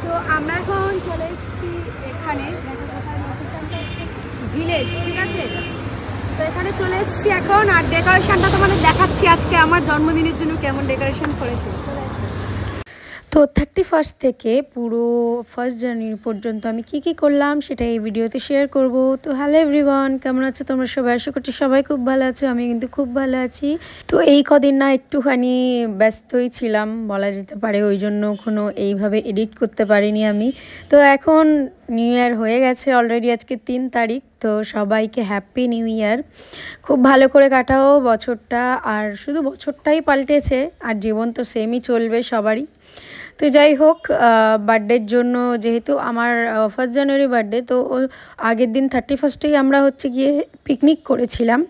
তো আমরা এখন চলে এসেছি এখানে, দেখো কোথায় ভিলেজ, ঠিক আছে? তো এখানে চলে এসেছি এখন, আর ডেকোরেশনটা তোমাদের দেখাচ্ছি আজকে আমার জন্মদিনের জন্য কেমন ডেকোরেশন করেছি। তো 31 থেকে পুরো 1 জানুয়ারি পর্যন্ত আমি কি করলাম সেটা এই ভিডিওতে শেয়ার করব। তো হ্যালো এভরিওয়ান, কেমন আছো তোমরা সবাই? আশা করছি সবাই খুব ভালো আছো, আমি কিন্তু খুব ভালো আছি। তো এই কদিন না একটুখানি ব্যস্তই ছিলাম বলা যেতে পারে, ওই জন্য কোনো এইভাবে এডিট করতে পারিনি আমি। তো এখন নিউ ইয়ার হয়ে গেছে অলরেডি, আজকে 3 তারিখ। তো সবাইকে হ্যাপি নিউ ইয়ার, খুব ভালো করে কাটাও বছরটা। আর শুধু বছরটাই পাল্টেছে, আর জীবন তো সেমই চলবে সবারই। তো যাই হোক, বার্থডের জন্য যেহেতু আমার 1 জানুয়ারি বার্থডে, তো আগের দিন 31 আমরা হচ্ছে গিয়ে পিকনিক করেছিলাম।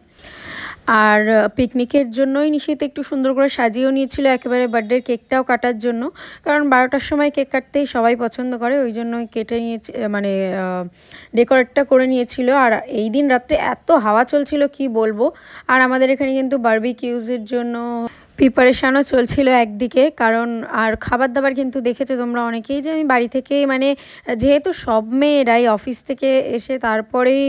আর পিকনিকের জন্যই নিশিত একটু সুন্দর করে সাজিয়েও নিয়েছিল একেবারে বার্থডের কেকটাও কাটার জন্য, কারণ 12টার সময় কেক কাটতেই সবাই পছন্দ করে, ওই জন্যই কেটে নিয়েছে, মানে ডেকোরেটটা করে নিয়েছিল। আর এই দিন রাত্রে এত হাওয়া চলছিল কি বলবো। আর আমাদের এখানে কিন্তু বারবিকিউজের জন্য প্রিপারেশানও চলছিল একদিকে, কারণ আর খাবার দাবার কিন্তু দেখেছো তোমরা অনেকেই যে আমি বাড়ি থেকে, মানে যেহেতু সব মেয়েরাই অফিস থেকে এসে তারপরেই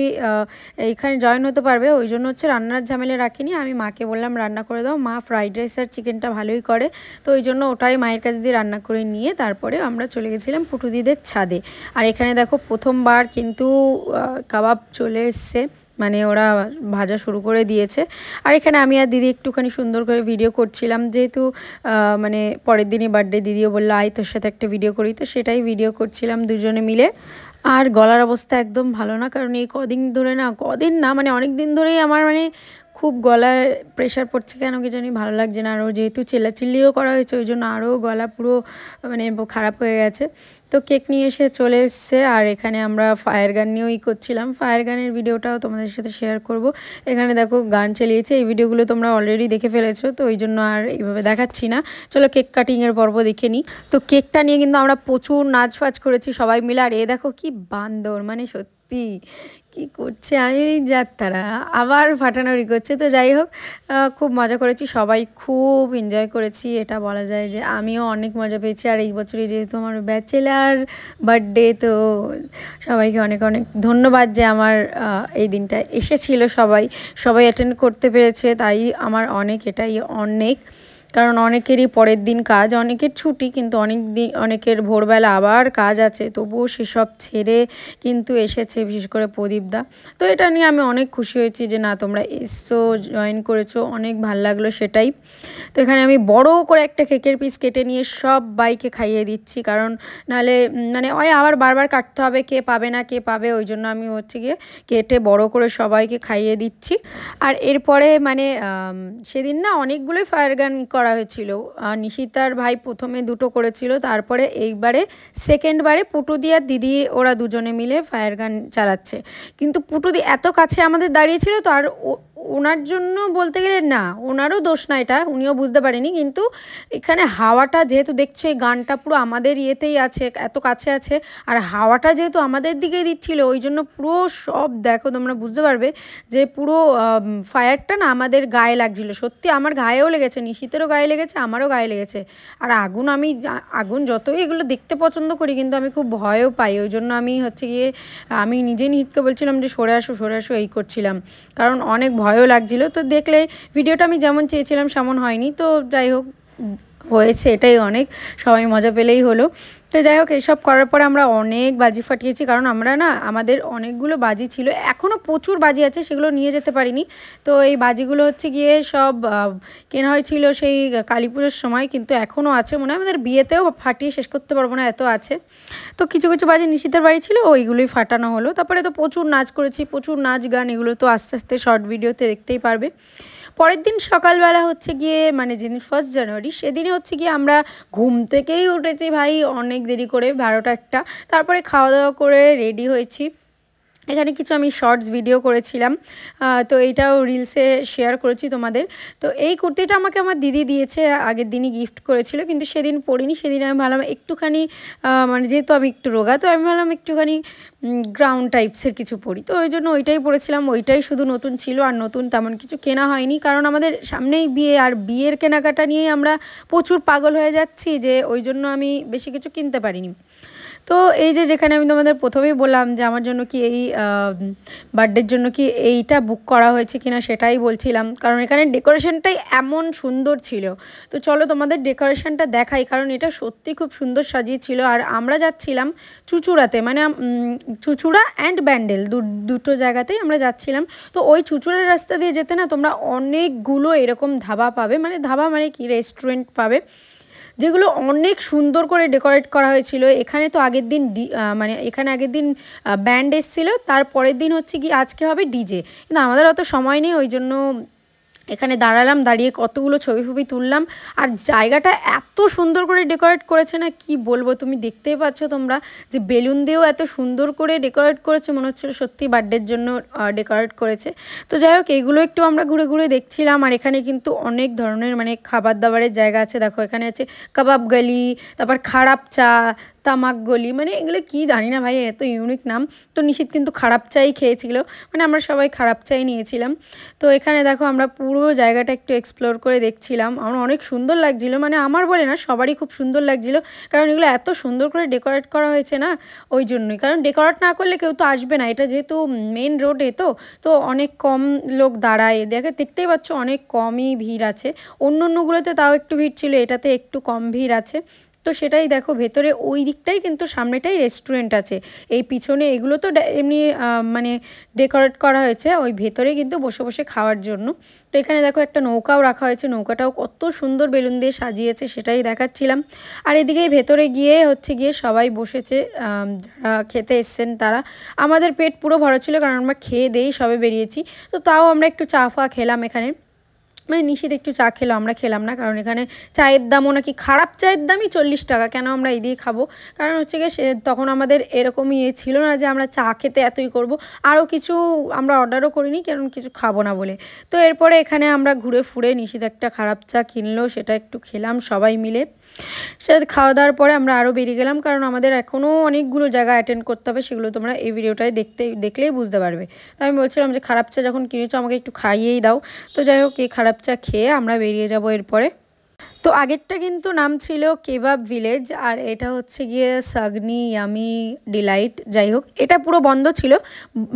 এইখানে জয়েন হতে পারবে, ওই জন্য হচ্ছে রান্নার ঝামেলা রাখিনি। আমি মাকে বললাম রান্না করে দাও, মা ফ্রাইড রাইস আর চিকেনটা ভালোই করে, তো ওই জন্য ওটাই মায়ের কাছে দিয়ে রান্না করে নিয়ে তারপরে আমরা চলে গেছিলাম পুটুদিদের ছাদে। আর এখানে দেখো প্রথমবার কিন্তু কাবাব চলে এসছে, মানে ওরা ভাজা শুরু করে দিয়েছে। আর এখানে আমি আর দিদি একটুখানি সুন্দর করে ভিডিও করছিলাম, যেহেতু মানে পরের দিনই বার্থডে, দিদিও বললো আয় তোর সাথে একটা ভিডিও করি, তো সেটাই ভিডিও করছিলাম দুজনে মিলে। আর গলার অবস্থা একদম ভালো না, কারণ এই কদিন ধরে না, কদিন না মানে অনেক দিন ধরেই আমার মানে খুব গলায় প্রেশার পড়ছে, কেন কি জানি ভালো লাগছে না। আরও যেহেতু চিল্লাচিল্লিও করা হয়েছে, ওই জন্য আরও গলা পুরো মানে খারাপ হয়ে গেছে। তো কেক নিয়ে এসে চলে এসছে, আর এখানে আমরা ফায়ার গান নিয়েও করছিলাম। ফায়ার গানের ভিডিওটাও তোমাদের সাথে শেয়ার করব। এখানে দেখো গান চালিয়েছে, এই ভিডিওগুলো তোমরা অলরেডি দেখে ফেলেছো, তো ওই জন্য আর এইভাবে দেখাচ্ছি না। চলো কেক কাটিংয়ের পর্ব দেখে নিই। তো কেকটা নিয়ে কিন্তু আমরা প্রচুর নাচ ফাচ করেছি সবাই মিলে। আর এ দেখো কি বান্দর, মানে সত্যি কি করছে আমি যার তারা আবার ফাটানোরি করছে। তো যাই হোক, খুব মজা করেছি, সবাই খুব এনজয় করেছি, এটা বলা যায় যে আমিও অনেক মজা পেয়েছি। আর এই বছরই যেহেতু আমার ব্যাচেলার বার্থডে, তো সবাইকে অনেক অনেক ধন্যবাদ যে আমার এই দিনটা এসেছিল, সবাই অ্যাটেন্ড করতে পেরেছে, তাই আমার অনেক, এটাই অনেক। কারণ অনেকেরই পরের দিন কাজ, অনেকের ছুটি, কিন্তু অনেকের ভোরবেলা আবার কাজ আছে, তবুও সেসব ছেড়ে কিন্তু এসেছে, বিশেষ করে প্রদীপদা। তো এটা নিয়ে আমি অনেক খুশি হয়েছি যে না তোমরা এসছো, জয়েন করেছো, অনেক ভালো লাগলো সেটাই। তো এখানে আমি বড় করে একটা কেকের পিস কেটে নিয়ে সব বাইকে খাইয়ে দিচ্ছি, কারণ নাহলে মানে ওই আবার বারবার কাটতে হবে, কে পাবে না কে পাবে, ওই জন্য আমি হচ্ছে গিয়ে কেটে বড় করে সবাইকে খাইয়ে দিচ্ছি। আর এরপরে মানে সেদিন না অনেকগুলোই ফায়ার গান করা হয়েছিল। নিশিতার ভাই প্রথমে 2টো করেছিল, তারপরে এইবারে সেকেন্ডবারে পুটুদি আর দিদি ওরা দুজনে মিলে ফায়ার গান চালাচ্ছে। কিন্তু পুটুদি এত কাছে আমাদের দাঁড়িয়েছিল, তো আর ওনার জন্য বলতে গেলে না, ওনারও দোষ না, এটা উনিও বুঝতে পারেনি। কিন্তু এখানে হাওয়াটা যেহেতু দেখছো, এই গানটা পুরো আমাদের ইয়েতেই আছে, এত কাছে আছে, আর হাওয়াটা যেহেতু আমাদের দিকেই দিচ্ছিল, ওই জন্য পুরো সব দেখো তোমরা বুঝতে পারবে যে পুরো ফায়ারটা না আমাদের গায়ে লাগছিল। সত্যি আমার গায়েও লেগেছে, নিশিতেরও গায়ে লেগেছে, আমারও গায়ে লেগেছে। আর আগুন যতই এগুলো দেখতে পছন্দ করি, কিন্তু আমি খুব ভয়ও পাই, ওই জন্য আমি হচ্ছে গিয়ে আমি নিজেই নিহিতকে বলছিলাম যে সরে আসো এই করছিলাম, কারণ অনেক ভয়ও লাগছিল। তো দেখলে ভিডিওটা আমি যেমন চেয়েছিলাম সেমন হয়নি, তো যাই হোক হয়েছে, এটাই অনেক, সবাই মজা পেলেই হলো। তো যাই হোক, এইসব করার পরে আমরা অনেক বাজি ফাটিয়েছি, কারণ আমরা না আমাদের অনেকগুলো বাজি ছিল, এখনও প্রচুর বাজি আছে, সেগুলো নিয়ে যেতে পারিনি। তো এই বাজিগুলো হচ্ছে গিয়ে সব কেনা হয়েছিল সেই কালী পুজোর সময়, কিন্তু এখনও আছে, মনে হয় আমাদের বিয়েতেও ফাটিয়ে শেষ করতে পারবো না, এত আছে। তো কিছু কিছু বাজি নিশিতের বাড়ি ছিল, ওইগুলোই ফাটানো হলো। তারপরে তো প্রচুর নাচ করেছি, প্রচুর নাচ গান, এগুলো তো আস্তে আস্তে শর্ট ভিডিওতে দেখতেই পারবে। পরের দিন সকালবেলা হচ্ছে গিয়ে মানে যেদিন 1 জানুয়ারি, সেদিনে হচ্ছে গিয়ে আমরা ঘুম থেকেই উঠেছি ভাই অনেক দেরি করে, 12টা 1টা, তারপরে খাওয়া দাওয়া করে রেডি হয়েছি। এখানে কিছু আমি শর্টস ভিডিও করেছিলাম, তো এইটাও রিলসে শেয়ার করেছি তোমাদের। তো এই কুর্তিটা আমাকে আমার দিদি দিয়েছে, আগের দিনই গিফট করেছিল, কিন্তু সেদিন পরিনি। সেদিন আমি ভাবলাম একটুখানি মানে যেহেতু আমি একটু রোগা, তো আমি ভাবলাম একটুখানি গ্রাউন্ড টাইপসের কিছু পরি, তো ওই জন্য ওইটাই পরেছিলাম। ওইটাই শুধু নতুন ছিল, আর নতুন তেমন কিছু কেনা হয়নি, কারণ আমাদের সামনেই বিয়ে, আর বিয়ের কেনাকাটা নিয়েই আমরা প্রচুর পাগল হয়ে যাচ্ছি, যে ওই জন্য আমি বেশি কিছু কিনতে পারিনি। তো এই যে যেখানে আমি তোমাদের প্রথমেই বললাম যে আমার জন্য কি এই বার্থডের জন্য কি এইটা বুক করা হয়েছে কিনা সেটাই বলছিলাম, কারণ এখানে ডেকোরেশনটাই এমন সুন্দর ছিল। তো চলো তোমাদের ডেকোরেশনটা দেখাই, কারণ এটা সত্যি খুব সুন্দর সাজিয়েছিল। আর আমরা যাচ্ছিলাম চুঁচুড়াতে, মানে চুঁচুড়া অ্যান্ড ব্যান্ডেল দুটো জায়গাতেই আমরা যাচ্ছিলাম। তো ওই চুঁচুড়ার রাস্তা দিয়ে যেতে না তোমরা অনেকগুলো এরকম ধাবা পাবে, মানে ধাবা মানে কি রেস্টুরেন্ট পাবে, যেগুলো অনেক সুন্দর করে ডেকোরেট করা হয়েছিল। এখানে তো আগের দিন মানে এখানে আগের দিন ব্যান্ড এসেছিলো, তারপরের দিন হচ্ছে কি আজকে হবে ডিজে, কিন্তু আমাদের অত সময় নেই, ওই জন্য এখানে দাঁড়ালাম, দাঁড়িয়ে কতগুলো ছবি ফবি তুললাম। আর জায়গাটা এত সুন্দর করে ডেকোরেট করেছে না, কি বলবো, তুমি দেখতেই পাচ্ছ তোমরা যে বেলুন দিয়েও এত সুন্দর করে ডেকোরেট করেছে, মনে হচ্ছিল সত্যি বার্থডের জন্য ডেকোরেট করেছে। তো যাই হোক, এইগুলো একটু আমরা ঘুরে ঘুরে দেখছিলাম। আর এখানে কিন্তু অনেক ধরনের মানে খাবার দাবারের জায়গা আছে, দেখো এখানে আছে কাবাব গলি, তারপর খারাপ চা, তামাক গলি, মানে এগুলো কি জানি না ভাই, এত ইউনিক নাম। তো নিশিত কিন্তু খারাপ চাই খেয়েছিল, মানে আমরা সবাই খারাপ চাই নিয়েছিলাম। তো এখানে দেখো আমরা পুরো জায়গাটা একটু এক্সপ্লোর করে দেখছিলাম, আমার অনেক সুন্দর লাগছিল, মানে আমার বলে না সবারই খুব সুন্দর লাগছিল, কারণ এগুলো এত সুন্দর করে ডেকোরেট করা হয়েছে না, ওই জন্যই। কারণ ডেকোরেট না করলে কেউ তো আসবে না, এটা যেহেতু মেন রোডে, তো অনেক কম লোক দাঁড়ায়, দেখতেই পাচ্ছ অনেক কমই ভিড় আছে। অন্যগুলোতে তাও একটু ভিড় ছিল, এটাতে একটু কম ভিড় আছে। তো সেটাই দেখো, ভেতরে ওই দিকটাই কিন্তু সামনেটাই রেস্টুরেন্ট আছে, এই পিছনে এগুলো তো এমনি মানে ডেকোরেট করা হয়েছে, ওই ভেতরে কিন্তু বসে বসে খাওয়ার জন্য। তো এখানে দেখো একটা নৌকাও রাখা হয়েছে, নৌকাটাও কত সুন্দর বেলুন দিয়ে সাজিয়েছে সেটাই দেখাচ্ছিলাম। আর এদিকে ভেতরে গিয়ে সবাই বসেছে, যারা খেতে এসছেন তারা। আমাদের পেট পুরো ভরা ছিল, কারণ আমরা খেয়ে দিয়েই সবে বেরিয়েছি। তো তাও আমরা একটু চা ফা খেলাম এখানে, মানে নিশিত একটু চা খেলো, আমরা খেলাম না, কারণ এখানে চায়ের দামও নাকি খারাপ চায়ের দামই 40 টাকা। কেন আমরা এই দিয়ে খাবো, কারণ হচ্ছে গিয়ে তখন আমাদের এরকমই ছিল না যে আমরা চা খেতে এতই করব, আরও কিছু আমরা অর্ডারও করিনি, কারণ কিছু খাবো না বলে। তো এরপরে এখানে আমরা ঘুরে ফুরে নিশিত একটা খারাপ চা কিনলো, সেটা একটু খেলাম সবাই মিলে। সেটা খাওয়া দাওয়ার পরে আমরা আরও বেরিয়ে গেলাম, কারণ আমাদের এখনও অনেকগুলো জায়গা অ্যাটেন্ড করতে হবে, সেগুলো তোমরা এই ভিডিওটায় দেখলেই বুঝতে পারবে। তো আমি বলছিলাম যে খারাপ চা যখন কিনেছো আমাকে একটু খাইয়েই দাও। তো যাই হোক, এই খারাপ চা খেয়ে আমরা বেরিয়ে যাব এরপরে। তো আগেরটা কিন্তু নাম ছিল কেবাব ভিলেজ, আর এটা হচ্ছে গিয়ে সাগনি ইয়ামি ডিলাইট। যাই হোক, এটা পুরো বন্ধ ছিল,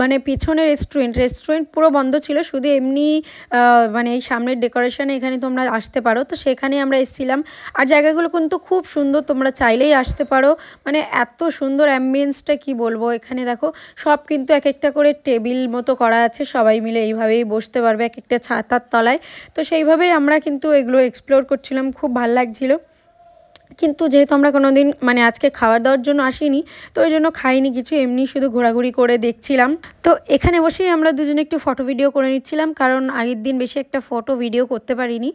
মানে পিছনে রেস্টুরেন্ট পুরো বন্ধ ছিল, শুধু এমনি মানে এই সামনের ডেকোরেশনে এখানে তোমরা আসতে পারো। তো সেখানে আমরা এসেছিলাম, আর জায়গাগুলো কিন্তু খুব সুন্দর, তোমরা চাইলেই আসতে পারো, মানে এত সুন্দর অ্যাম্বিয়েন্সটা কি বলবো। এখানে দেখো সব কিন্তু এক একটা করে টেবিল মতো করা আছে, সবাই মিলে এইভাবেই বসতে পারবে এক একটা ছাতার তলায়। তো সেইভাবেই আমরা কিন্তু এগুলো এক্সপ্লোর করছিলাম, খুব ভালো লাগছিল। কিন্তু যেহেতু আমরা কোনো দিন মানে আজকে খাবার দাওয়ার জন্য আসিনি, তো ওই জন্য খাইনি কিছু, এমনি শুধু ঘোরাঘুরি করে দেখছিলাম। তো এখানে বসেই আমরা দুজনে একটু ফটো ভিডিও করে নিচ্ছিলাম, কারণ আগের দিন বেশি একটা ফটো ভিডিও করতে পারিনি।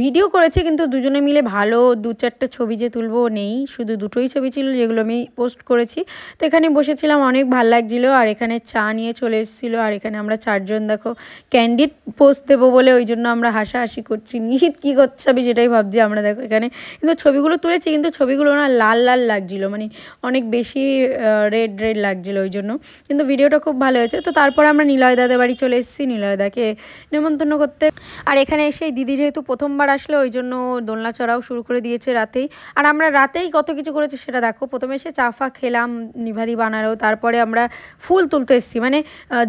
ভিডিও করেছি কিন্তু দুজনে মিলে ভালো 2-4টা ছবি যে তুলবো নেই, শুধু দুটোই ছবি ছিল যেগুলো আমি পোস্ট করেছি। তো এখানে বসেছিলাম, অনেক ভালো লাগছিলো। আর এখানে চা নিয়ে চলে এসেছিলো, আর এখানে আমরা 4জন দেখো ক্যান্ডিড পোস্ট দেবো বলে ওই জন্য আমরা হাসাহাসি করছি। নিহিত কী করছে আমি সেটাই ভাবছি। আমরা দেখো এখানে কিন্তু ছবিগুলো তুলেছি, কিন্তু ছবিগুলো না লাল লাল লাগছিলো, মানে অনেক বেশি রেড লাগছিলো, ওই জন্য। কিন্তু ভিডিওটা খুব ভালো হয়েছে। তো তারপর আমরা নিলয়দাদের বাড়ি চলে এসেছি নিলয়দাকে নেমন্তন্ন করতে। আর এখানে এসে দিদি যেহেতু প্রথমবার আসলো, ওই জন্য দোলনা চড়াও শুরু করে দিয়েছে রাতেই। আর আমরা রাতেই কত কিছু করেছি সেটা দেখো। প্রথমে এসে চাফা খেলাম, নিভাদি বানালো, তারপরে আমরা ফুল তুলতে এসেছি, মানে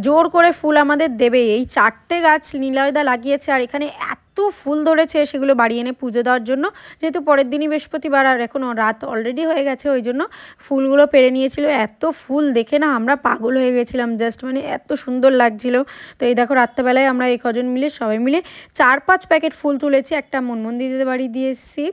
জোর করে ফুল আমাদের দেবে। এই 4টে গাছ নিলয়দা লাগিয়েছে, আর এখানে এত ফুল ধরেছে, সেগুলো বাড়ি এনে পুজো দেওয়ার জন্য, যেহেতু পরের দিনই বৃহস্পতিবার আর এখনও রাত অলরেডি হয়ে গেছে, ওই জন্য ফুলগুলো পেরে নিয়েছিল। এত ফুল দেখে না আমরা পাগল হয়ে গেছিলাম, জাস্ট মানে এত সুন্দর লাগছিল। তো এই দেখো রাত্রেবেলায় আমরা এই কজন মিলে সবাই মিলে 4-5 প্যাকেট ফুল তুলেছি। একটা মনমন্দিরের বাড়ি দিয়ে এসেছি,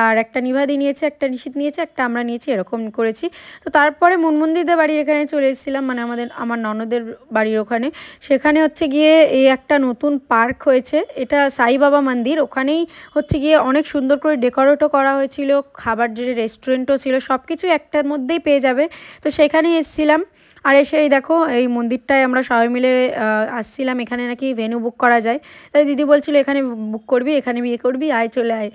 আর একটা নিভাদি নিয়েছে, একটা নিশিত নিয়েছে, একটা আমরা নিয়েছি, এরকম করেছি। তো তারপরে মনমন্দিরদের বাড়ির এখানে চলে এসেছিলাম, মানে আমার ননদের বাড়ির ওখানে। সেখানে হচ্ছে গিয়ে এই একটা নতুন পার্ক হয়েছে, এটা সাই বাবা মন্দির, ওখানেই হচ্ছে গিয়ে অনেক সুন্দর করে ডেকোরেটও করা হয়েছিল, খাবার যে রেস্টুরেন্টও ছিল, সব কিছু একটার মধ্যেই পেয়ে যাবে। তো সেখানেই এসেছিলাম। আর এসে এই দেখো এই মন্দিরটায় আমরা সবাই মিলে আসছিলাম। এখানে নাকি ভেন্যু বুক করা যায়, তাই দিদি বলছিল এখানে বুক করবি, এখানে বিয়ে করবি, আয় চলে আয়।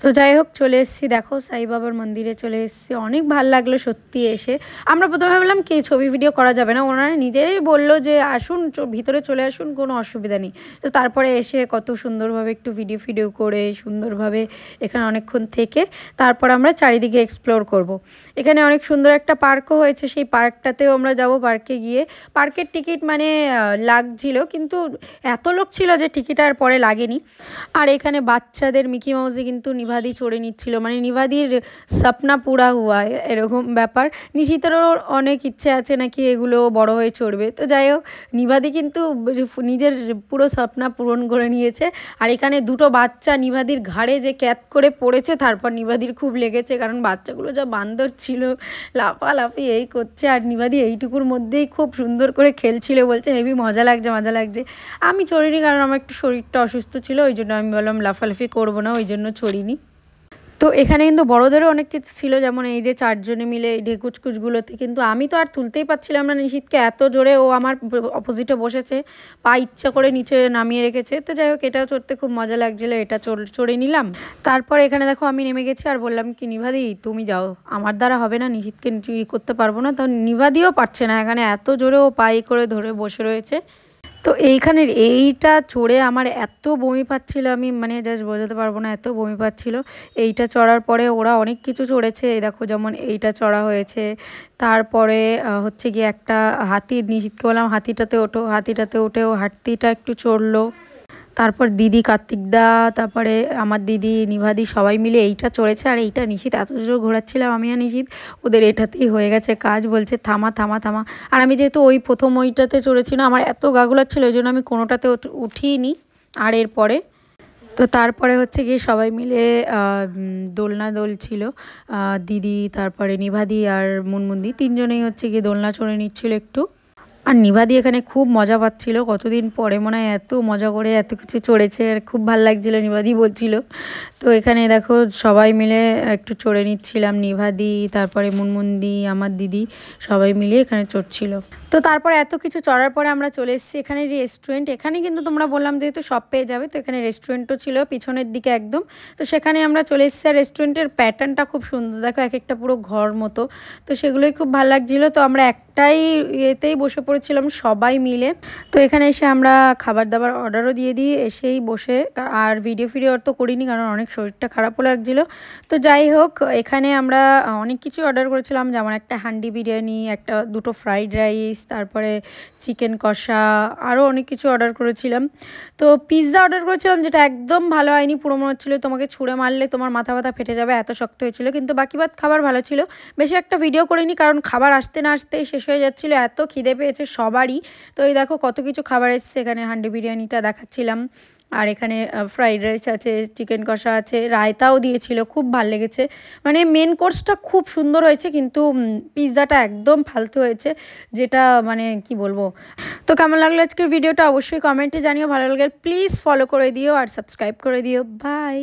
তো যাই হোক চলে এসেছি, দেখো সাই বাবার মন্দিরে চলে এসেছি। অনেক ভালো লাগলো সত্যি এসে। আমরা প্রথমে ভাবলাম কি ছবি ভিডিও করা যাবে না, ওনারা নিজেরাই বললো যে আসুন ভিতরে চলে আসুন, কোনো অসুবিধা নেই। তো তারপরে এসে কত সুন্দরভাবে একটু ভিডিও করে সুন্দরভাবে এখানে অনেকক্ষণ থেকে তারপর আমরা চারিদিকে এক্সপ্লোর করব। এখানে অনেক সুন্দর একটা পার্কও হয়েছে, সেই পার্কটাতেও আমরা যাব। পার্কে গিয়ে পার্কের টিকিট মানে লাগছিল, কিন্তু এত লোক ছিল যে টিকিট আর পরে লাগেনি। আর এখানে বাচ্চাদের মিকি মাউসে কিন্তু নিভাদি চড়ে নিচ্ছিল, মানে নিভাদির সপনা পুরা হুয়া এরকম ব্যাপার। নিশিতেরও অনেক ইচ্ছে আছে নাকি এগুলো বড় হয়ে চড়বে। তো যাই হোক নিভাদি কিন্তু নিজের পুরো স্বপ্না পূরণ করে নিয়েছে। আর এখানে দুটো বাচ্চা নিভাদির ঘাড়ে যে ক্যাত করে পড়েছে, তারপর নিভাদির খুব লেগেছে, কারণ বাচ্চাগুলো যা বান্দর ছিল, লাফালাফি এই করছে। আর নিভাদি এইটুকুর মধ্যেই খুব সুন্দর করে খেলছিল, বলছে হেভি মজা লাগছে মজা লাগছে। আমি চড়িনি কারণ আমার একটু শরীরটা অসুস্থ ছিল, ওই জন্য আমি বললাম লাফালাফি করবো না, ওই জন্য চড়িনি। তো এখানে কিন্তু বড়োদেরও অনেক কিছু ছিল, যেমন এই যে 4 জনে মিলে এই ঢেকুচকুচগুলোতে, কিন্তু আমি তো আর তুলতেই পারছিলাম না নিশিতকে, এত জোরে ও আমার অপোজিটে বসেছে, পা ইচ্ছা করে নিচে নামিয়ে রেখেছে। তো যাই হোক এটাও চড়তে খুব মজা লাগছিলো, এটা চড়ে নিলাম। তারপর এখানে দেখো আমি নেমে গেছি আর বললাম কি নিভাদি তুমি যাও, আমার দ্বারা হবে না, নিশিতকে করতে পারবো না। তো নিভাদিও পারছে না, এখানে এত জোরে ও পাই করে ধরে বসে রয়েছে। তো এইখানের এইটা চড়ে আমার এত বমি পাচ্ছিল, আমি মানে জাস্ট বোঝাতে পারবো না, এত বমি পাচ্ছিল। এইটা চড়ার পরে ওরা অনেক কিছু চড়েছে, এই দেখো যেমন এইটা চড়া হয়েছে। তারপরে হচ্ছে গিয়ে একটা হাতির, নিশিতকে বললাম হাতিটাতে ওঠো, হাতিটাতে উঠেও হাতিটা একটু চড়লো। তারপর দিদি কার্তিকদা, তারপরে আমার দিদি নিভাদি সবাই মিলে এইটা চড়েছে। আর এইটা নিশিত এত জোর ঘোরাচ্ছিলাম আমি আর নিশিত, ওদের এটাতেই হয়ে গেছে কাজ, বলছে থামা থামা থামা। আর আমি যেহেতু ওই প্রথম ওইটাতে চড়েছি না, আমার এত গা গোলাচ্ছিল, ওই জন্য আমি কোনোটাতে উঠিনি। আর এরপরে তো তারপরে হচ্ছে গিয়ে সবাই মিলে দোলনা দোলছিল, দিদি তারপরে নিভাদি আর মুনমুন্দি 3 জনেই হচ্ছে গিয়ে দোলনা চড়ে নিচ্ছিল একটু। আর নিভাদি এখানে খুব মজা পাচ্ছিল, কতদিন পরে মনে হয় এত মজা করে এত কিছু চড়েছে, আর খুব ভালো লাগছিল নিভাদি বলছিল। তো এখানে দেখো সবাই মিলে একটু চড়ে নিচ্ছিলাম, নিভাদি তারপরে মুনমুন্দি আমার দিদি সবাই মিলে এখানে চড়ছিল। তো তারপর এত কিছু চড়ার পরে আমরা চলে এসেছি এখানে রেস্টুরেন্ট। এখানে কিন্তু তোমরা বললাম যেহেতু সব পেয়ে যাবে, তো এখানে রেস্টুরেন্টও ছিল পিছনের দিকে একদম। তো সেখানে আমরা চলে এসেছি, আর রেস্টুরেন্টের প্যাটার্নটা খুব সুন্দর, দেখো এক একটা পুরো ঘর মতো। তো সেগুলোই খুব ভালো লাগছিলো। তো আমরা একটাই ইয়েতেই বসে পড়েছিলাম সবাই মিলে। তো এখানে এসে আমরা খাবার দাবার অর্ডারও দিয়ে দিই এসেই বসে, আর ভিডিও তো করিনি কারণ অনেক শরীরটা খারাপও লাগছিলো। তো যাই হোক এখানে আমরা অনেক কিছু অর্ডার করেছিলাম, যেমন একটা হান্ডি বিরিয়ানি, দুটো ফ্রাইড রাইস, তারপরে চিকেন কষা, আরও অনেক কিছু অর্ডার করেছিলাম। তো পিৎজা অর্ডার করেছিলাম, যেটা একদম ভালো হয়নি, পুরো মনে হচ্ছিলো তোমাকে ছুঁড়ে মারলে তোমার মাথা ব্যথা ফেটে যাবে, এত শক্ত হয়েছিল। কিন্তু বাকি বাদ খাবার ভালো ছিল। বেশি একটা ভিডিও করিনি কারণ খাবার আসতে না আসতেই শেষ হয়ে যাচ্ছিলো, এত খিদে পেয়েছে সবারই। তো এই দেখো কত কিছু খাবার এসছে, এখানে হান্ডি বিরিয়ানিটা দেখাচ্ছিলাম, আর এখানে ফ্রাইড রাইস আছে, চিকেন কষা আছে, রায়তাও দিয়েছিল, খুব ভালো লেগেছে। মানে মেন কোর্সটা খুব সুন্দর হয়েছে, কিন্তু পিৎজাটা একদম ফালতু হয়েছে, যেটা মানে কি বলবো। তো কেমন লাগলো আজকের ভিডিওটা অবশ্যই কমেন্টে জানিও, ভালো লাগলে প্লিজ ফলো করে দিও আর সাবস্ক্রাইব করে দিও। বাই।